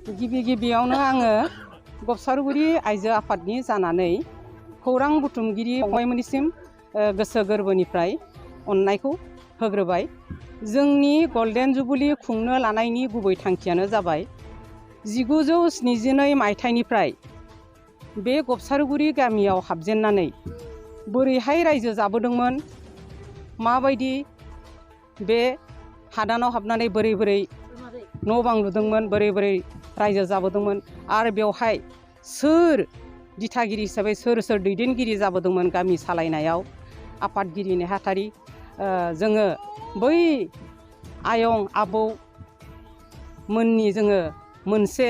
गिबियावनो आङो गबसारगुरि आइजो आफादनि जानानै खौरां बुथुमगिरि फंबायमोननिसिम गोसो गोरबोनिफ्राय अननायखौ होग्रोबाय। जोंनि गल्डेन जुबुलि खुंनो लानायनि गुबै थांखियानो जाबाय 1972 मायथाइनिफ्राय बे गबसारगुरि गामियाव हाबजेननानै बोरैहाय रायजो जाबोदोंमोन, माबायदि बे हादानाव हाबनानै बोरै न' बां लुदोंमोन, बोरै रायजो जाबोदोंमोन आरो बेवहाय सोर दिथागिरि हिसाबै सोर दैदेनगिरि जाबोदोंमोन गामि सालायनायाव, आफादगिरि नेहाथारि, जोङो बै आयं आबौ मोननि जोङो मोनसे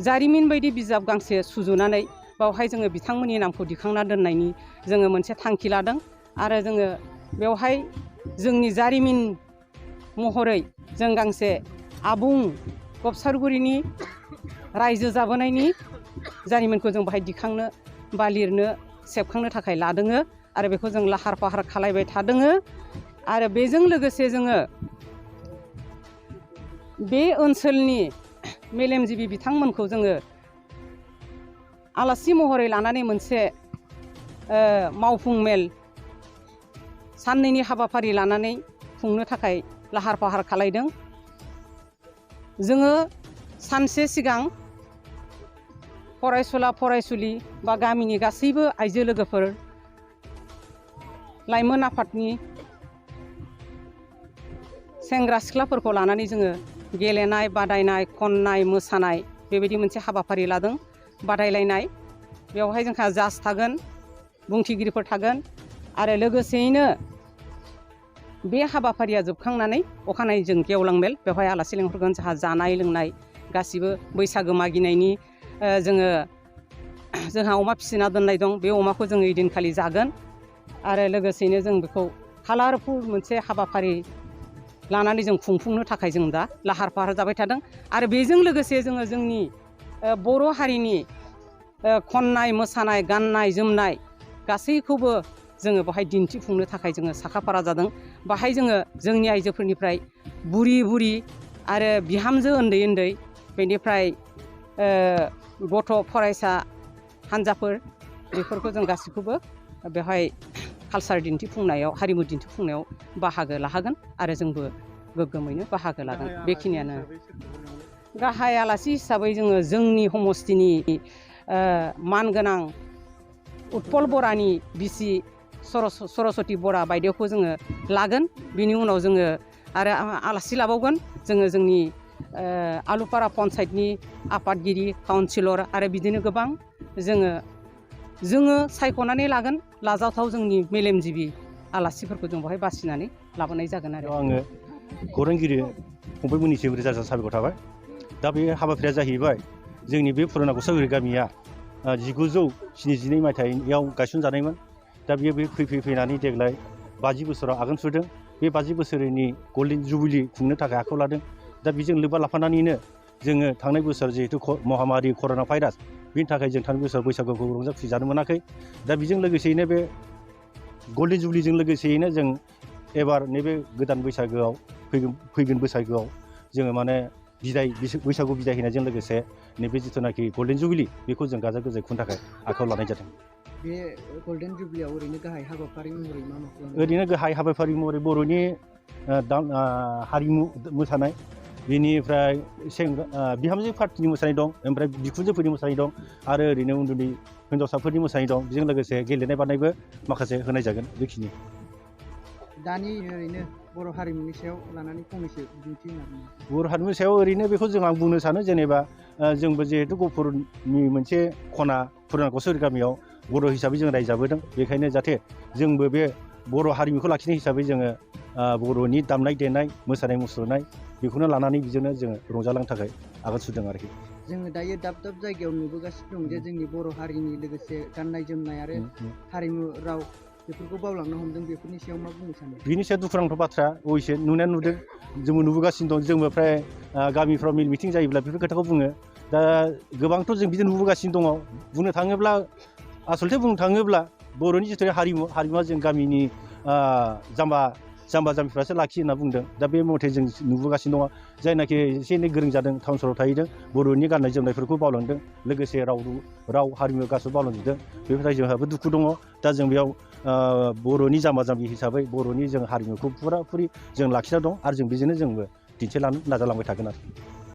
जारिमिन बायदि बिजाब गांसे सुजुनानै बावहाय जोङो बिथांमोननि नामखौ दिखांना दोननायनि जोङो मोनसे थांखि लादों। आरो जोङो बेवहाय जोंनि जारिमिन महरै जों गांसे आबुं गबसारगुरिनि रायजो जाबोनायनि जारिमिनखौ जों बाहाय दिखांनो बा लिरनो सेबखांनो थाखाय लादोङो आरो बेखौ जों लाहार फाहार खालायबाय थादोङो। आरो बेजों लोगोसे जोङो बे ओनसोलनि मेलेमजिबि बिथांमोनखौ जोङो आलासि महरै लानानै मोनसे मावफुं मेल साननैनि हाबाफारि लानानै खुंनो थाखाय लाहार फाहार खालायदों। जोङो सानसे सिगां फरायसुला फरायसुलि बा गामिनि गासैबो आइजो लोगोफोर, लाइमोन आफादनि सेंग्रा सिख्लाफोरखौ लानानै जोङो गेलेनाय बादायनाय, खननाय मोसानाय बेबायदि मोनसे हाबाफारि लादों। बादायलायनाय, बेवहाय जोंहा जाज थागोन, बुंथिगिरिफोर थागोन आरो लोगोसेयैनो बे हाबाफारिया जोबखांनानै अखानायै जों गेवलां मेल, बेवहाय आलासि लेंहरगोन। जोंहा जानाय लोंनाय गासिबो बैसागो मागिनायनि जोंहा अमा फिसिना दोननाय दं, बे अमाखौ जोङो ओइदिनखालि जागोन। आरो लोगोसेयैनो जों बेखौ कालारफुल मोनसे हाबाफारि लानानै जों खुंफुंनो थाखाय जों दा लाहार फाहार जाबाय थादों। आरो बेजों लोगोसे जोङो जोंनि बर' हारिनि खननाय मोसानाय गाननाय जोमनाय गासैखौबो जोङो बाहाय दिन्थिफुंनो थाखाय जोङो साखाफारा जादों। बाहाय जोङो जोंनि आइजोफोरनिफ्राय बुरि आरो बिहामजो उन्दै बेनिफ्राय गथ' फरायसा हान्जाफोर, बेफोरखौ जों गासैखौबो बेवहाय कालसार दिन्थिफुंनायाव, हारिमु दिन्थिफुंनायाव बाहागो लाहोगोन आरो जोंबो गोग्गोमैनो बाहागो लागोन। बेखिनियानो गाहाय आलासि हिसाबै जोङो जोंनि समस्तिनि मानगोनां उत्पल बरानि बिसि सरस्वती बरा बायदेवखौ जोङो लागोन। बिनि उनाव जोङो आरो आलासि लाबावगोन जोङो जोंनि आलुपारा पन्सायतनि आफादगिरि, काउन्सिलर आरो बिदिनो गोबां जोङो सायख'नानै लागोन लाजाथाव जोंनि मेलेमजिबि आलासिफोरखौ जों बेवहाय बासिनानै लाबोनाय जागोन। आरो आङो खौरांगिरि फंबायमोननिसिम रोजा रोजा साबायखर थाबाय। दा बे हाबाफारिया जाहैबाय जोंनि बे फुराना गबसारगुरि गामिया 1972 मायथाइयाव गायसनजानायमोन। दा बियो फैनानै देग्लाय 50 बोसोराव आगान सुरदों। बे 50 बोसोरनि गल्डेन जुबिलि खुंनो थाखाय आखायाव लादों। दा बेजों लोब्बा लाफानानैनो जोङो थांनाय बोसोर जिहेतु महामारि कर'ना भाइरास, बिनि थाखाय जों थांनाय बोसोराव बैसागुखौ रंजा खुसि जानो मोनाखै। दा बेजों लोगोसेयैनो बे गल्डेन जुबिलिजों लोगोसेयैनो जों एबार नैबे गोदान बैसागोआव फैगोन बैसागोआव जोङो माने बैसागु बिदाय होनायजों लोगोसे नैबे जिथुनाखि गल्डेन जुबिलि, बेखौ जों गाजा गोमजायै खुंनो थाखाय आखायाव लानाय जादों। बे गल्डेन जुबिलियाव ओरैनो गाहाय हाबाफारि महरै मा मा खालामो? ओरैनो गाहाय हाबाफारि महरै बर'नि हारिमु मोसानाय, बेनिफ्राय बिहामजो पार्टिनि मोसानाय दं, ओमफ्राय बिखुनजोफोरनि मोसानाय दं आरो ओरैनो उन्दै हिन्जावसाफोरनि मोसानाय दं। बेजों लोगोसे गेलेनाय बादायनायबो माखासे होनाय जागोन। बेखिनि दानि ओरैनो बर' हारिमुनि सायाव लानानै फंनैसो बिबुंथि होनो हागोन? बर' हारिमुनि सायाव ओरैनो बेखौ आं बुंनो सानो, जेनेबा जोंबो जिहेतु गहपुरनि मोनसे खना फुराना गबसारगुरि गामियाव बर' हिसाबै जों रायजाबोदों। बेखायनो जाहाथे जोंबो बे बर' हारिमुखौ लाखिनाय हिसाबै जोङो बर'नि दामनाय देनाय, मोसानाय मुसुरनाय बेखौनो लानानै बेजोंनो जोङो रंजालांनो थाखाय आगान सुरदों आरोखि। जोङो दायो दाब जायगायाव नुबोगासिनो दं जे जोंनि बर' हारिनि लोगोसे गाननाय जोमनाय आरो हारिमु राव बेफोरखौ बावलांनो हमदों। बेफोरनि सायाव मा बुंनो सानो? बिनि सायाव दुखुनांथाव बाथ्रा। अबयसे नुनायानो नुदों, जोंबो नुबोगासिनो दं। जोंबो फ्राय गामिफ्राव मिल मिथिं जायोब्ला बेफोर खोथाखौ बुङो। दा गोबांथ' जों बिदिनो नुबोगासिनो दङ। बुंनो थाङोब्ला आसलथे बुंनो थाङोब्ला बर'नि जिथु हारिमुवा जों गामिनि जाम्बा जाम्बा जाम्बिफ्रासो लाखियो होनना बुंदों। दा बे मथे जों नुबोगासिनो दङ। जायनाखि एसे एनै गोरों जादों टाउन सहराव थाहैदों, बर'नि गाननाय जोमनायफोरखौ बावलांदों, लोगोसे राव हारिमु गासैबो बावलांजोबदों। बेनिफ्राय जोंहाबो दुखु दङ। दा जों बेयाव बर'नि जाम्बा जाम्बि हिसाबै बर'नि जों हारिमुखौ फुराफुरि जों लाखिना दं आरो जों बेजोंनो जोंबो दिन्थिलांनो नाजालांबाय थागोन आरो।